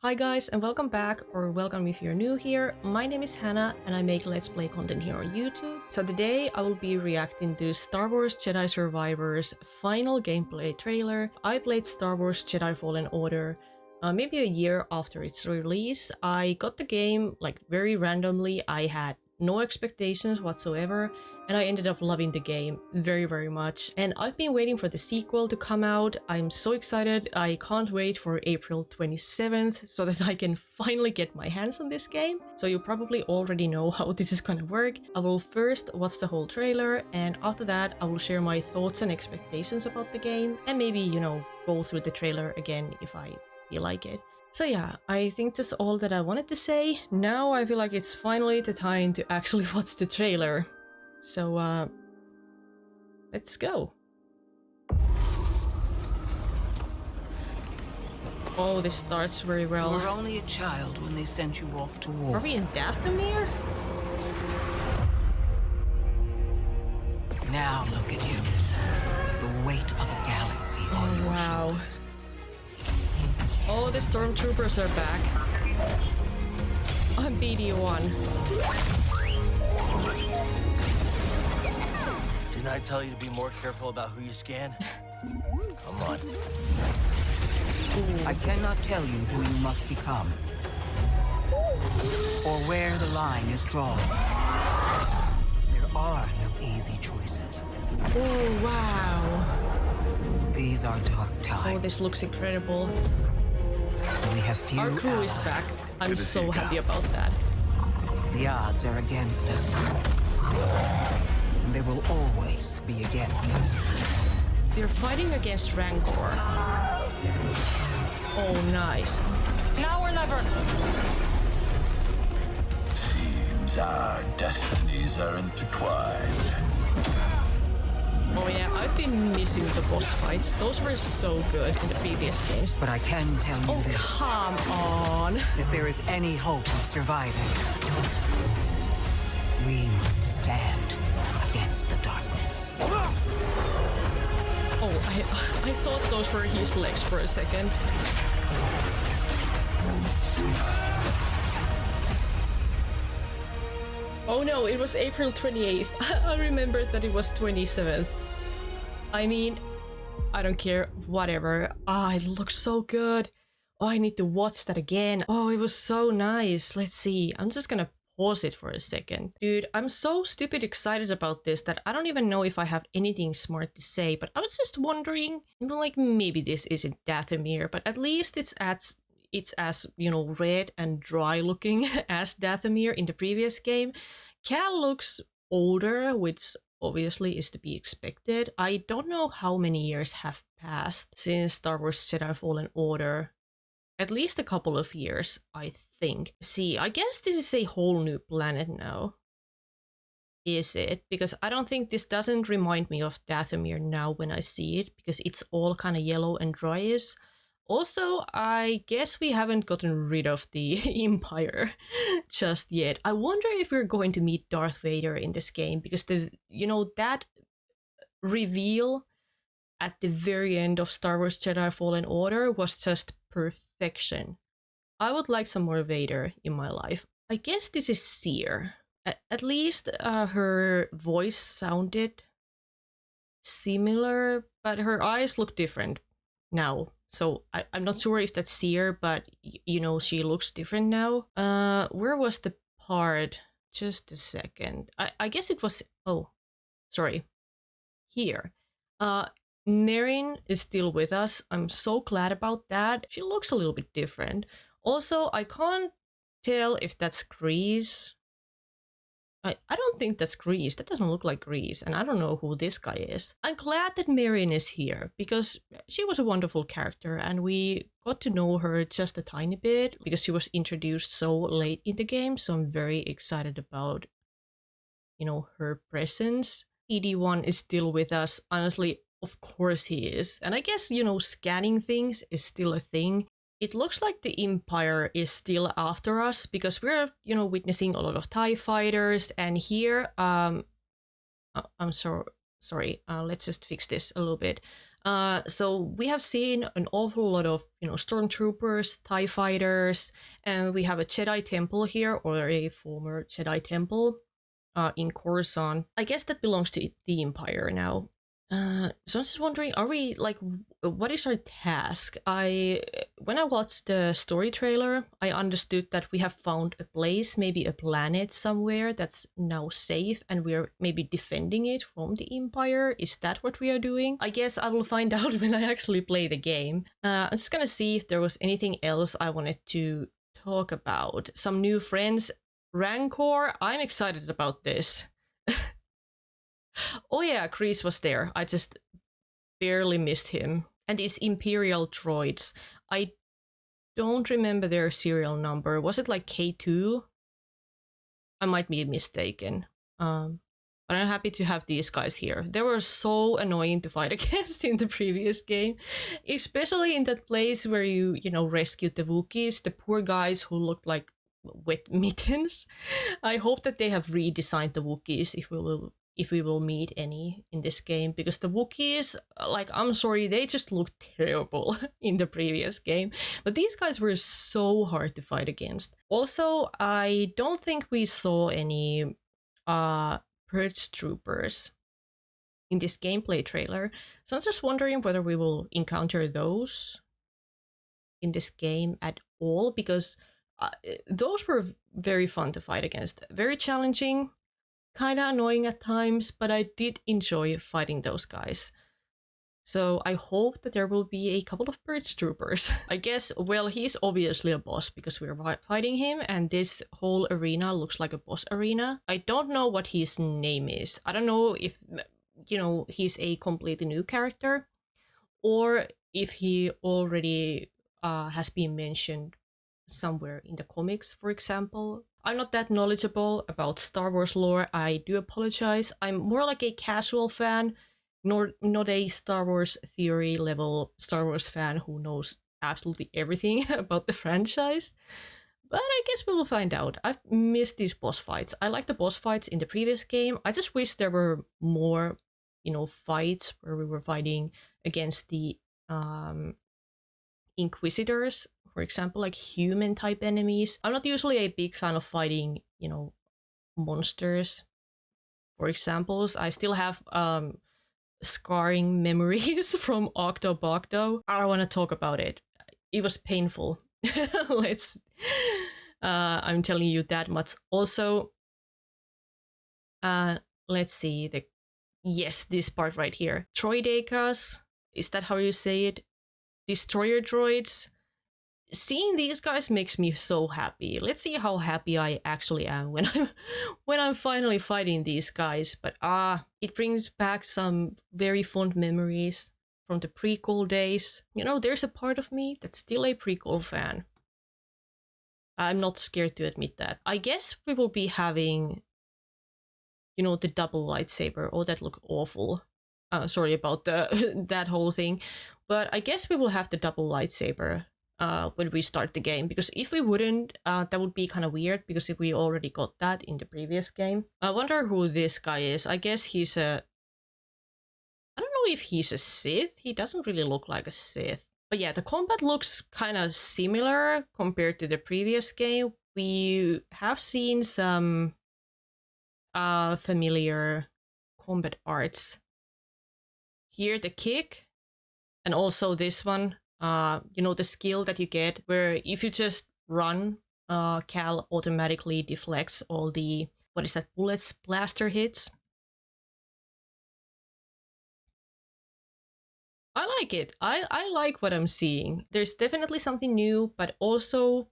Hi guys and welcome back, or welcome if you're new here. My name is Hannah and I make Let's Play content here on YouTube. So today I will be reacting to Star Wars Jedi Survivor's final gameplay trailer. I played Star Wars Jedi Fallen Order maybe a year after its release. I got the game like very randomly. I had no expectations whatsoever, and I ended up loving the game very much. And I've been waiting for the sequel to come out. I'm so excited. I can't wait for April 27th so that I can finally get my hands on this game. So you probably already know how this is gonna work. I will first watch the whole trailer, and after that I will share my thoughts and expectations about the game, and maybe, you know, go through the trailer again if I feel like it. So yeah, I think that's all that I wanted to say. Now I feel like it's finally the time to actually watch the trailer. So let's go. Oh, this starts very well. You were only a child when they sent you off to war. Are we in Dathomir? Now look at you. The weight of a galaxy on your shoulders. Oh, the stormtroopers are back. I'm BD1. Didn't I tell you to be more careful about who you scan? Come on. I cannot tell you who you must become, or where the line is drawn. There are no easy choices. Oh, wow. These are dark times. Oh, this looks incredible. We have few Our crew is allies. back. I'm so happy about that. The odds are against us, and they will always be against us. They're fighting against Rancor. Oh, nice. Now or never. Seems our destinies are intertwined. Oh yeah, I've been missing the boss fights. Those were so good in the previous games. But I can tell you Oh, this. come on. If there is any hope of surviving, we must stand against the darkness. Oh, I thought those were his legs for a second. Oh no, it was April 28th. I remembered that it was 27th. I mean, I don't care, whatever. Ah, it looks so good. Oh, I need to watch that again. Oh, it was so nice. Let's see. I'm just gonna pause it for a second. Dude, I'm so stupid excited about this that I don't even know if I have anything smart to say, but I was just wondering, like, maybe this isn't Dathomir, but at least it's as, you know, red and dry looking as Dathomir in the previous game. Cal looks older, which obviously is to be expected. I don't know how many years have passed since Star Wars Jedi Fallen Order. At least a couple of years, I think. See, I guess this is a whole new planet now. Is it? Because I don't think this doesn't remind me of Dathomir now when I see it, because it's all kind of yellow and dryish. Also, I guess we haven't gotten rid of the Empire just yet. I wonder if we're going to meet Darth Vader in this game, because that reveal at the very end of Star Wars Jedi Fallen Order was just perfection. I would like some more Vader in my life. I guess this is Seer. At least her voice sounded similar, but her eyes look different now. So I'm not sure if that's Seer, but you know, she looks different now. Where was the part? Just a second. I guess it was, oh, sorry. Here. Marin is still with us. I'm so glad about that. She looks a little bit different. Also, I can't tell if that's Grease. I don't think that's Grease. That doesn't look like Grease, and I don't know who this guy is. I'm glad that Marin is here, because she was a wonderful character, and we got to know her just a tiny bit, because she was introduced so late in the game, so I'm very excited about, you know, her presence. ED1 is still with us. Honestly, of course he is. And I guess, you know, scanning things is still a thing. It looks like the Empire is still after us, because we're, you know, witnessing a lot of TIE fighters. And here, I'm sorry, let's just fix this a little bit. So we have seen an awful lot of, stormtroopers, TIE fighters, and we have a Jedi temple here, or a former Jedi temple in Coruscant. I guess that belongs to the Empire now. So I'm just wondering, are we like, what is our task? When I watched the story trailer, I understood that we have found a place, maybe a planet somewhere that's now safe, and we're maybe defending it from the Empire. Is that what we are doing? I guess I will find out when I actually play the game. I'm just gonna see if there was anything else I wanted to talk about. Some new friends. Rancor, I'm excited about this. Oh yeah, Kreese was there. I just barely missed him. And these Imperial droids. I don't remember their serial number. Was it like K2? I might be mistaken. But I'm happy to have these guys here. They were so annoying to fight against in the previous game. Especially in that place where you rescued the Wookiees. The poor guys who looked like wet mittens. I hope that they have redesigned the Wookiees if we will meet any in this game, because the Wookiees, like, I'm sorry, they just look terrible in the previous game. But these guys were so hard to fight against. Also, I don't think we saw any Purge Troopers in this gameplay trailer. So I'm just wondering whether we will encounter those in this game at all, because those were very fun to fight against. Very challenging, kind of annoying at times, but I did enjoy fighting those guys. So I hope that there will be a couple of Purge Troopers. I guess, well, he's obviously a boss because we're fighting him, and this whole arena looks like a boss arena. I don't know what his name is. I don't know if, he's a completely new character, or if he already has been mentioned somewhere in the comics, for example. I'm not that knowledgeable about Star Wars lore. I do apologize. I'm more like a casual fan, not a Star Wars theory level Star Wars fan who knows absolutely everything about the franchise. But I guess we will find out. I've missed these boss fights. I like the boss fights in the previous game. I just wish there were more, fights where we were fighting against the Inquisitors, for example, like human type enemies. I'm not usually a big fan of fighting, monsters. For examples, I still have scarring memories from Octo. I don't want to talk about it. It was painful. I'm telling you that much. Also, let's see, this part right here. Droidekas, is that how you say it? Destroyer droids. Seeing these guys makes me so happy. Let's see how happy I actually am when I'm finally fighting these guys. But it brings back some very fond memories from the prequel days. There's a part of me that's still a prequel fan. I'm not scared to admit that. I guess we will be having, the double lightsaber. Oh, that looked awful. Sorry about that whole thing. But I guess we will have the double lightsaber when we start the game, because if we wouldn't, that would be kind of weird, because if we already got that in the previous game. I wonder who this guy is. I guess he's I don't know if he's a Sith. He doesn't really look like a Sith. But yeah, the combat looks kind of similar compared to the previous game. We have seen some familiar combat arts. Here, the kick. And also this one, the skill that you get where if you just run, Cal automatically deflects all the, bullets, blaster hits. I like it. I like what I'm seeing. There's definitely something new, but also,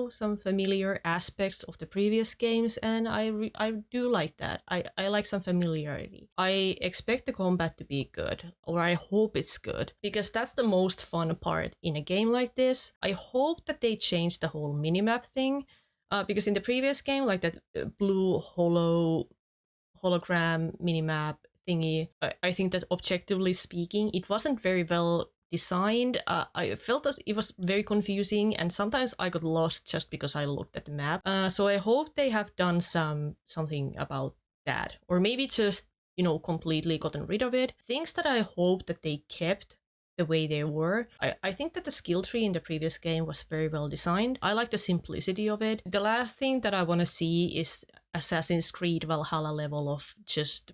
some familiar aspects of the previous games, and I do like that. I like some familiarity. I expect the combat to be good, or I hope it's good, because that's the most fun part in a game like this. I hope that they change the whole minimap thing, because in the previous game, like that blue hologram minimap thingy, I think that objectively speaking, it wasn't very well designed. I felt that it was very confusing, and sometimes I got lost just because I looked at the map. So I hope they have done something about that, or maybe just completely gotten rid of it. Things that I hope that they kept the way they were. I think that the skill tree in the previous game was very well designed. I like the simplicity of it. The last thing that I want to see is Assassin's Creed Valhalla level of just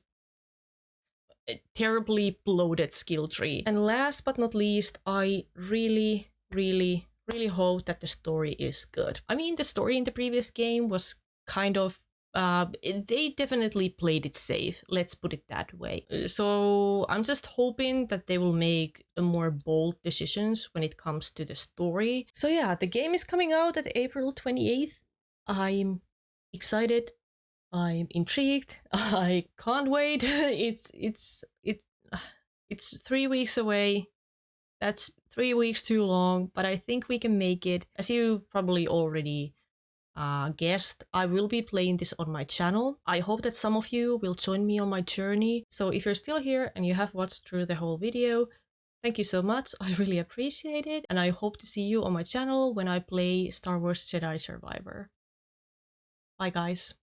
a terribly bloated skill tree. And last but not least, I really hope that the story is good. I mean, the story in the previous game was kind of they definitely played it safe, let's put it that way. So I'm just hoping that they will make more bold decisions when it comes to the story. So yeah, the game is coming out at April 28th. I'm excited. I'm intrigued. I can't wait. It's 3 weeks away. That's 3 weeks too long, but I think we can make it. As you probably already guest, I will be playing this on my channel. I hope that some of you will join me on my journey. So if you're still here and you have watched through the whole video, thank you so much. I really appreciate it. And I hope to see you on my channel when I play Star Wars Jedi Survivor. Bye guys.